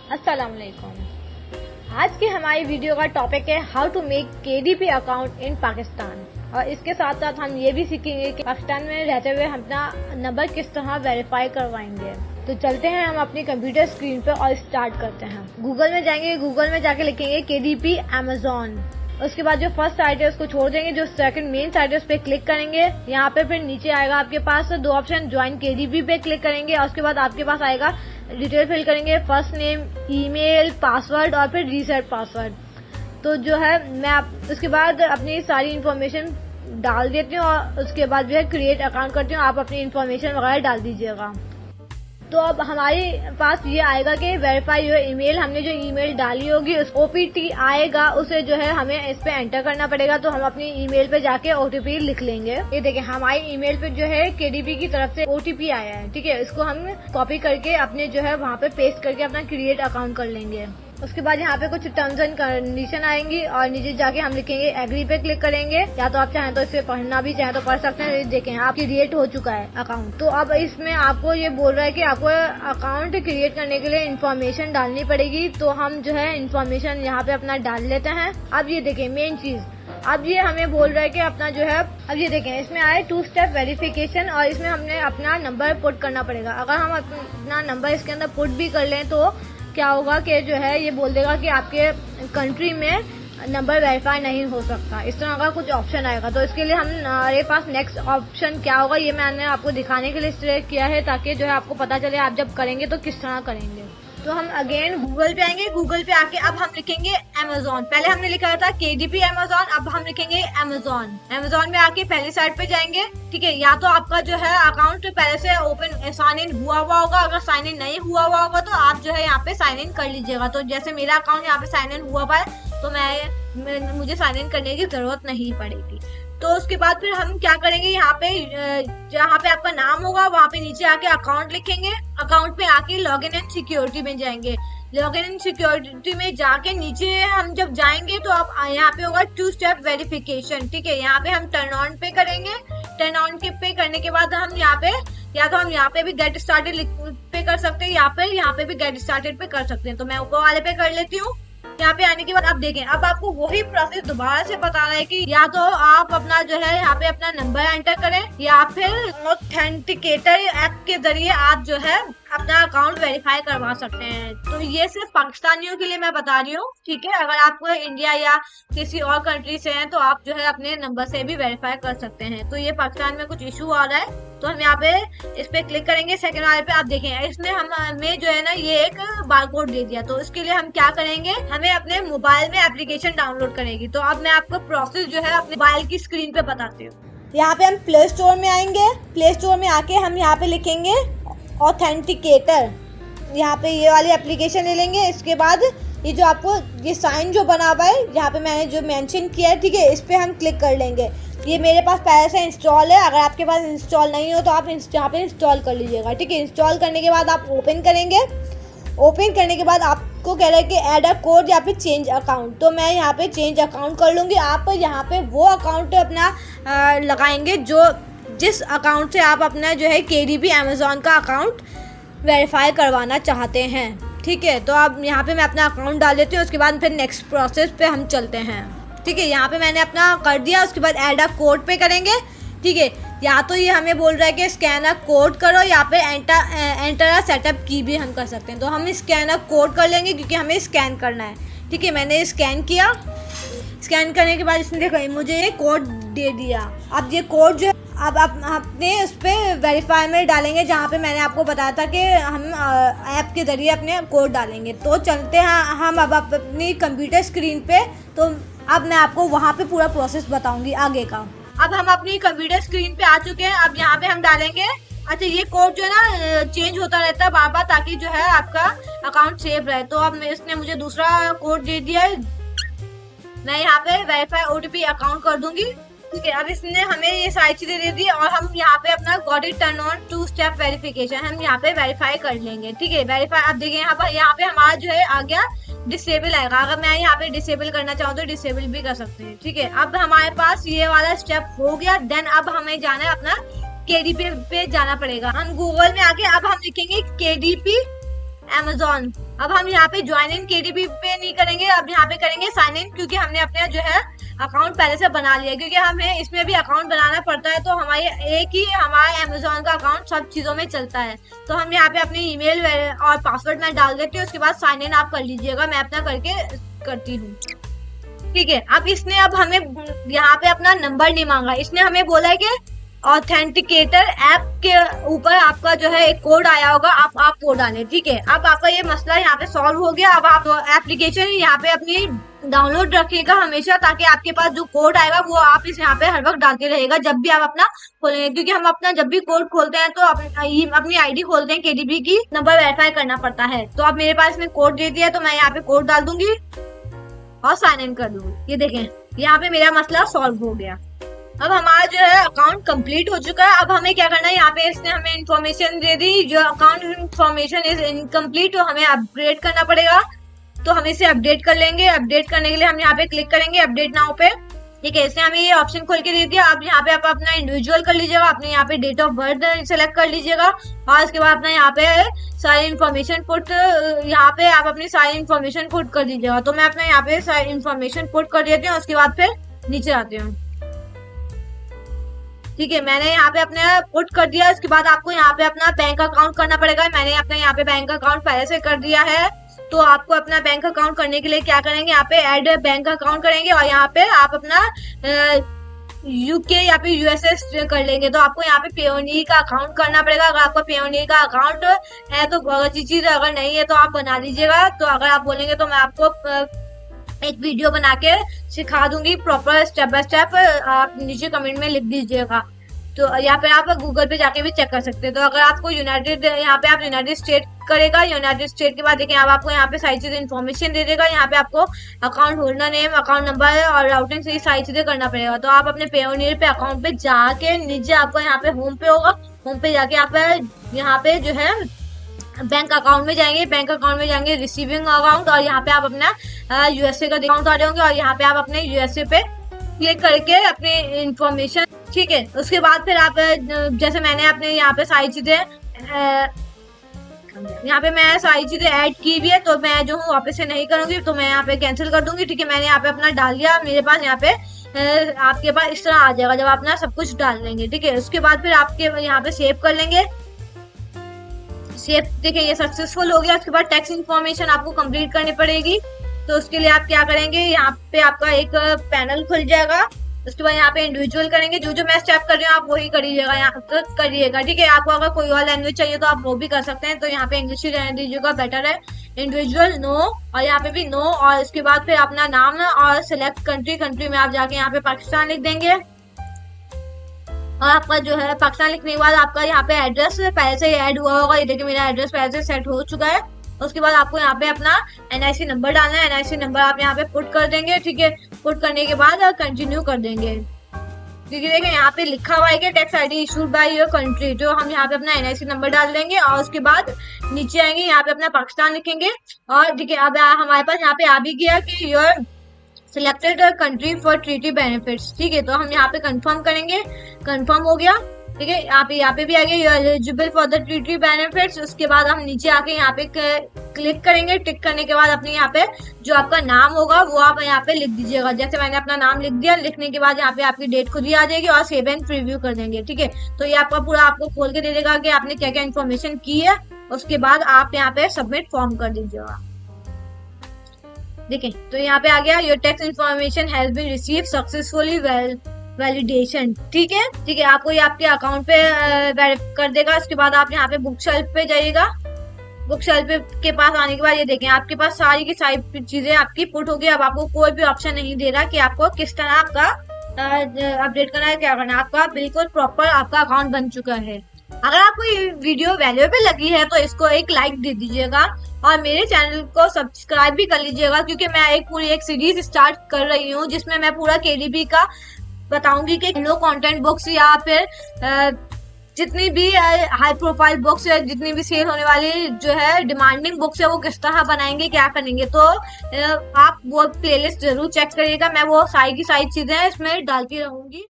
अस्सलाम वालेकुम। आज की हमारी वीडियो का टॉपिक है how to make KDP account in Pakistan, और इसके साथ साथ हम ये भी सीखेंगे कि पाकिस्तान में रहते हुए हम अपना नंबर किस तरह वेरीफाई करवाएंगे। तो चलते हैं हम अपनी कंप्यूटर स्क्रीन पर और स्टार्ट करते हैं। गूगल में जाएंगे, गूगल में जाके लिखेंगे KDP अमेजोन। उसके बाद जो फर्स्ट साइट है उसको छोड़ देंगे, जो सेकंड मेन साइट है उस पर क्लिक करेंगे। यहाँ पे फिर नीचे आएगा आपके पास दो ऑप्शन, ज्वाइन KDP पे क्लिक करेंगे और उसके बाद आपके पास आएगा डिटेल फिल करेंगे, फर्स्ट नेम, ईमेल, पासवर्ड और फिर रीसेट पासवर्ड। तो जो है मैं उसके बाद अपनी सारी इन्फॉर्मेशन डाल देती हूँ और उसके बाद जो है क्रिएट अकाउंट करती हूँ। आप अपनी इन्फॉर्मेशन वगैरह डाल दीजिएगा। तो अब हमारे पास ये आएगा कि वेरीफाई योर ईमेल। हमने जो ईमेल डाली होगी उस OPT आएगा, उसे जो है हमें इस पे एंटर करना पड़ेगा। तो हम अपनी ईमेल पे जाके OTP लिख लेंगे। ये देखिए हमारी ईमेल पे जो है KDP की तरफ से OTP आया है, ठीक है। इसको हम कॉपी करके अपने जो है वहाँ पे पेस्ट करके अपना क्रिएट अकाउंट कर लेंगे। उसके बाद यहाँ पे कुछ टर्म्स एंड कंडीशन आएंगी और नीचे जाके हम लिखेंगे एग्री पे क्लिक करेंगे, या तो आप चाहें तो इसे पढ़ना भी चाहें तो पढ़ सकते हैं। देखें आप क्रिएट हो चुका है अकाउंट। तो अब इसमें आपको ये बोल रहा है कि आपको अकाउंट क्रिएट करने के लिए इन्फॉर्मेशन डालनी पड़ेगी। तो हम जो है इन्फॉर्मेशन यहाँ पे अपना डाल लेते हैं। अब ये देखें मेन चीज, अब ये हमें बोल रहा है कि अपना जो है, अब ये देखें इसमें आए 2 स्टेप वेरिफिकेशन और इसमें हमने अपना नंबर पुट करना पड़ेगा। अगर हम अपना नंबर इसके अंदर पुट भी कर लें तो क्या होगा कि जो है ये बोल देगा कि आपके कंट्री में नंबर वेरीफाई नहीं हो सकता। इस तरह का कुछ ऑप्शन आएगा। तो इसके लिए हमारे पास नेक्स्ट ऑप्शन क्या होगा ये मैंने आपको दिखाने के लिए सिलेक्ट किया है, ताकि जो है आपको पता चले आप जब करेंगे तो किस तरह करेंगे। तो हम अगेन गूगल पे आएंगे, गूगल पे आके अब हम लिखेंगे अमेजोन। पहले हमने लिखा था KDP अमेजोन, अब हम लिखेंगे अमेजोन। अमेजोन में आके पहली साइट पे जाएंगे, ठीक है। या तो आपका जो है अकाउंट पहले से ओपन साइन इन हुआ होगा, अगर साइन इन नहीं हुआ होगा तो आप जो है यहाँ पे साइन इन कर लीजिएगा। तो जैसे मेरा अकाउंट यहाँ पे साइन इन हुआ हुआ है तो मुझे साइन इन करने की जरूरत नहीं पड़ेगी। तो उसके बाद फिर हम क्या करेंगे, यहाँ पे जहाँ पे आपका नाम होगा वहाँ पे नीचे आके अकाउंट लिखेंगे। अकाउंट पे आके लॉगिन एंड सिक्योरिटी में जाएंगे। लॉगिन एंड सिक्योरिटी में जाके नीचे हम जब जाएंगे तो अब यहाँ पे होगा 2 स्टेप वेरिफिकेशन, ठीक है। यहाँ पे हम टर्न ऑन पे करेंगे। टर्न ऑन पे करने के बाद हम यहाँ पे या तो हम यहाँ पे भी गेट स्टार्टेड पे कर सकते हैं, यहाँ पे भी गेट स्टार्टेड पे कर सकते हैं। तो मैं ऊपर वाले पे कर लेती हूँ। यहाँ पे आने के बाद आप देखें अब आपको वही प्रोसेस दोबारा से बता रहा है कि या तो आप अपना जो है यहाँ पे अपना नंबर एंटर करें या फिर ऑथेंटिकेटर ऐप के जरिए आप जो है अपना अकाउंट वेरीफाई करवा सकते हैं। तो ये सिर्फ पाकिस्तानियों के लिए मैं बता रही हूँ, ठीक है। अगर आप इंडिया या किसी और कंट्री से हैं तो आप जो है अपने नंबर से भी वेरीफाई कर सकते हैं। तो ये पाकिस्तान में कुछ इशू आ रहा है तो हम यहाँ पे इस पे क्लिक करेंगे। सेकंड वाले पे आप देखें इसमें हमें जो है ना ये एक बारकोड दे दिया। तो इसके लिए हम क्या करेंगे, हमें अपने मोबाइल में एप्लीकेशन डाउनलोड करेंगी। तो अब मैं आपको प्रोसेस जो है अपने मोबाइल की स्क्रीन पे बताती हूँ। यहाँ पे हम प्ले स्टोर में आएंगे। प्ले स्टोर में आके हम यहाँ पे लिखेंगे ऑथेंटिकेटर। यहाँ पे ये वाली एप्लीकेशन ले लेंगे। इसके बाद ये जो आपको ये साइन जो बना हुआ है यहाँ पे मैंने जो मेंशन किया है, ठीक है, इस पे हम क्लिक कर लेंगे। ये मेरे पास पहले से इंस्टॉल है। अगर आपके पास इंस्टॉल नहीं हो तो आप यहाँ पे इंस्टॉल कर लीजिएगा, ठीक है। इंस्टॉल करने के बाद आप ओपन करेंगे। ओपन करने के बाद आपको कह रहा है कि ऐड अ कोड या फिर चेंज अकाउंट। तो मैं यहाँ पे चेंज अकाउंट कर लूँगी। आप यहाँ पे वो अकाउंट अपना लगाएंगे जो जिस अकाउंट से आप अपना जो है KDP अमेजोन का अकाउंट वेरीफाई करवाना चाहते हैं, ठीक है। तो अब यहाँ पे मैं अपना अकाउंट डाल देती हूँ। उसके बाद फिर नेक्स्ट प्रोसेस पे हम चलते हैं, ठीक है। यहाँ पे मैंने अपना कर दिया। उसके बाद ऐड अ कोड पे करेंगे, ठीक है। या तो ये हमें बोल रहा है कि स्कैन अ कोड करो या फिर एंटर अ सेटअप की भी हम कर सकते हैं। तो हम स्कैन अ कोड कर लेंगे क्योंकि हमें स्कैन करना है, ठीक है। मैंने स्कैन किया। स्कैन करने के बाद इसने देखो मुझे ये कोड दे दिया। अब ये कोड जो अब आप अपने उस पर वेरीफाई में डालेंगे जहाँ पे मैंने आपको बताया था कि हम ऐप के ज़रिए अपने कोड डालेंगे। तो चलते हैं हम अब अपनी कंप्यूटर स्क्रीन पे। तो अब मैं आपको वहाँ पे पूरा प्रोसेस बताऊंगी आगे का। अब हम अपनी कंप्यूटर स्क्रीन पे आ चुके हैं। अब यहाँ पे हम डालेंगे, अच्छा ये कोड जो है ना चेंज होता रहता है बार बार ताकि जो है आपका अकाउंट सेव रहे। तो अब इसने मुझे दूसरा कोड दे दिया है। मैं यहाँ पे वेरीफाई OTP अकाउंट कर दूंगी, ठीक है। अब इसने हमें ये सारी चीजें दे दी और हम यहाँ पे अपना got it turn on 2 step verification हम यहाँ पे वेरीफाई कर लेंगे, ठीक है। वेरीफाई अब देखिए यहाँ पे हमारा जो है आ गया डिसेबल आएगा। अगर मैं यहाँ पे डिसेबल करना चाहूँ तो डिसेबल भी कर सकते हैं, ठीक है। अब हमारे पास ये वाला स्टेप हो गया। देन अब हमें जाना है अपना KDP पे जाना पड़ेगा। हम गूगल में आके अब हम लिखेंगे KDP अमेजोन, अब हम यहाँ पे ज्वाइन इन केडीपी पे नहीं करेंगे, अब यहाँ पे करेंगे साइन इन, क्योंकि हमने अपने जो है अकाउंट पहले से बना लिया, क्योंकि हमें इसमें भी अकाउंट बनाना पड़ता है। तो हमारे एक ही हमारा अमेजोन का अकाउंट सब चीजों में चलता है। तो हम यहाँ पे अपनी ईमेल और पासवर्ड मैं डाल देती हूँ, उसके बाद साइन इन आप कर लीजिएगा, मैं अपना करके करती हूँ। ठीक है, अब इसने अब हमें यहाँ पे अपना नंबर नहीं मांगा, इसने हमें बोला है कि ऑथेंटिकेटर ऐप के ऊपर आपका जो है एक कोड आया होगा, आप वो डालें। ठीक है, अब आपका ये मसला यहाँ पे सॉल्व हो गया। अब आप एप्लीकेशन यहाँ पे अपनी डाउनलोड रखिएगा हमेशा, ताकि आपके पास जो कोड आएगा वो आप इस यहाँ पे हर वक्त डालते रहेगा जब भी आप अपना खोलेंगे, क्योंकि हम अपना जब भी कोड खोलते हैं तो अपनी आईडी खोलते हैं केडीपी की, नंबर वेरीफाई करना पड़ता है। तो अब मेरे पास में कोड दे दिया, तो मैं यहाँ पे कोड डाल दूंगी और साइन इन कर दूंगी। ये देखें, यहाँ पे मेरा मसला सॉल्व हो गया। अब हमारा जो है अकाउंट कंप्लीट हो चुका है। अब हमें क्या करना है, यहाँ पे इसने हमें इन्फॉर्मेशन दे दी, जो अकाउंट इन्फॉर्मेशन इज इनकम्प्लीट, तो हमें अपग्रेड करना पड़ेगा। तो हम इसे अपडेट कर लेंगे। अपडेट करने के लिए हम यहाँ पे क्लिक करेंगे अपडेट नाउ पे। ठीक है, इसने हमें ये ऑप्शन खोल के दे दिया। अब यहाँ पे आप अपना इंडिविजुअल कर लीजिएगा, अपने यहाँ पे डेट ऑफ बर्थ सेलेक्ट कर लीजिएगा, और उसके बाद अपना यहाँ पे सारी इन्फॉर्मेशन पुट, यहाँ पे आप अपनी सारी इन्फॉर्मेशन पुट कर दीजिएगा। तो मैं अपना यहाँ पे सारी इन्फॉर्मेशन पुट कर देती हूँ, उसके बाद फिर नीचे आती हूँ। ठीक है, मैंने यहाँ पे अपने पुट कर दिया। इसके बाद आपको यहाँ पे अपना बैंक अकाउंट करना पड़ेगा। मैंने अपना यहाँ पे बैंक अकाउंट पहले से कर दिया है। तो आपको अपना बैंक अकाउंट करने के लिए क्या करेंगे, यहाँ पे ऐड बैंक अकाउंट करेंगे, और यहाँ पे आप अपना यूके या फिर यूएसए कर लेंगे। तो आपको यहाँ पे पेओनियर का अकाउंट करना पड़ेगा। अगर आपका पेओनियर का अकाउंट है तो बहुत अच्छी चीज है, अगर नहीं है तो आप बना लीजिएगा। तो अगर आप बोलेंगे तो मैं आपको एक वीडियो बना के सिखा दूंगी प्रॉपर स्टेप बाय स्टेप, आप नीचे कमेंट में लिख दीजिएगा। तो यहाँ पे आप गूगल पे जाके भी चेक कर सकते हैं। तो अगर आपको यूनाइटेड, यहाँ पे आप यूनाइटेड स्टेट करेगा, यूनाइटेड स्टेट के बाद देखिए अब आपको यहाँ पे सारी चीजें इन्फॉर्मेशन दे देगा। यहाँ पे आपको account holder name, account number और राउटिंग से सारी चीजें करना पड़ेगा। तो आप अपने पेओनियर पे अकाउंट पे जाके नीचे आपको यहाँ पे होम पे होगा, होम पे जाके आप यहाँ पे जो है बैंक अकाउंट में जाएंगे, बैंक अकाउंट में जाएंगे रिसीविंग अकाउंट, और यहाँ पे आप अपना यूएसए का अकाउंट आ रहे होंगे, और यहाँ पे आप अपने यूएसए पे क्लिक करके अपनी इंफॉर्मेशन, ठीक है, उसके बाद फिर आप जैसे मैंने अपने यहाँ पे सारी चीजें यहाँ पे मैं सारी चीजें ऐड की भी है, तो मैं जो हूँ वापस से नहीं करूंगी, तो मैं यहाँ पे कैंसिल कर दूंगी। ठीक है, मैंने यहाँ पे अपना डाल दिया, मेरे पास यहाँ पे आपके पास इस तरह आ जाएगा जब आप अपना सब कुछ डाल लेंगे। ठीक है, उसके बाद फिर आपके यहाँ पे सेव कर लेंगे। सेव, देखिए ये सक्सेसफुल हो गया। उसके बाद टैक्स इन्फॉर्मेशन आपको कंप्लीट करनी पड़ेगी। तो उसके लिए आप क्या करेंगे, यहाँ पे आपका एक पैनल खुल जाएगा। उसके बाद यहाँ पे इंडिविजुअल करेंगे, जो मैं स्टेप कर रही हूँ आप वही करिएगा, यहाँ तो करिएगा। ठीक है, आपको अगर कोई और लैंग्वेज चाहिए तो आप वो भी कर सकते हैं। तो यहाँ पे इंग्लिश ही रहने दीजिएगा, बेटर है। इंडिविजुअल नो, और यहाँ पे भी नो, और इसके बाद फिर अपना नाम और सिलेक्ट कंट्री, कंट्री में आप जाके यहाँ पे पाकिस्तान लिख देंगे। और आपका जो है पाकिस्तान लिखने के बाद आपका यहाँ पे एड्रेस पहले से ऐड हुआ होगा, ये देखिए मेरा एड्रेस पहले से सेट हो चुका है। उसके बाद आपको यहाँ पे अपना एनआईसी नंबर डालना है, एनआईसी नंबर आप यहाँ पे पुट कर देंगे। ठीक है, पुट करने के बाद कंटिन्यू कर देंगे। क्योंकि देखिए यहाँ पे लिखा हुआ है कि tax ID issued by your country, तो हम यहाँ पे अपना एनआईसी नंबर डाल देंगे, और उसके बाद नीचे आएंगे, यहाँ पे अपना पाकिस्तान लिखेंगे। और ठीक है, अब हमारे पास यहाँ पे आ भी गया कि your selected country for treaty benefits. ठीक है, तो हम यहाँ पे कंफर्म करेंगे, कंफर्म हो गया। ठीक है, यहाँ पे भी आ गया, you are eligible for the treaty benefits. उसके बाद हम नीचे आके यहाँ पे क्लिक करेंगे। टिक करने के बाद अपने यहाँ पे जो आपका नाम होगा वो आप यहाँ पे लिख दीजिएगा। जैसे मैंने अपना नाम लिख दिया, लिखने के बाद यहाँ पे आपकी डेट खुद ही आ जाएगी, और सेव एंड प्रीव्यू कर देंगे। ठीक है, तो ये आपका पूरा आपको खोल के दे देगा कि आपने क्या क्या इन्फॉर्मेशन की है। उसके बाद आप यहाँ पे सबमिट फॉर्म कर दीजिएगा। देखिए, तो यहाँ पे आ गया, your tax information has been receive successfully validation. ठीक है, ठीक है, आपको ये आपके अकाउंट पे कर देगा। उसके बाद आप यहाँ पे बुक शेल्फ पे जाइएगा। बुक शेल्फ के पास आने के बाद ये देखें, आपके पास सारी की सारी चीजें आपकी पुट हो गई। अब आपको कोई भी ऑप्शन नहीं दे रहा कि आपको किस तरह आपका अपडेट करना है, क्या करना है। आपका बिल्कुल प्रॉपर आपका अकाउंट बन चुका है। अगर आपको ये वीडियो वैल्यूएबल लगी है तो इसको एक लाइक दे दीजिएगा, और मेरे चैनल को सब्सक्राइब भी कर लीजिएगा, क्योंकि मैं पूरी एक सीरीज स्टार्ट कर रही हूँ जिसमें मैं पूरा केडीपी का बताऊंगी कि लो कंटेंट बुक्स या फिर जितनी भी हाई प्रोफाइल बुक्स है, जितनी भी सेल होने वाली जो है डिमांडिंग बुक्स है, वो किस तरह बनाएंगे, क्या करेंगे। तो आप वो प्लेलिस्ट जरूर चेक करिएगा, मैं वो सारी की सारी चीजें इसमें डालती रहूंगी।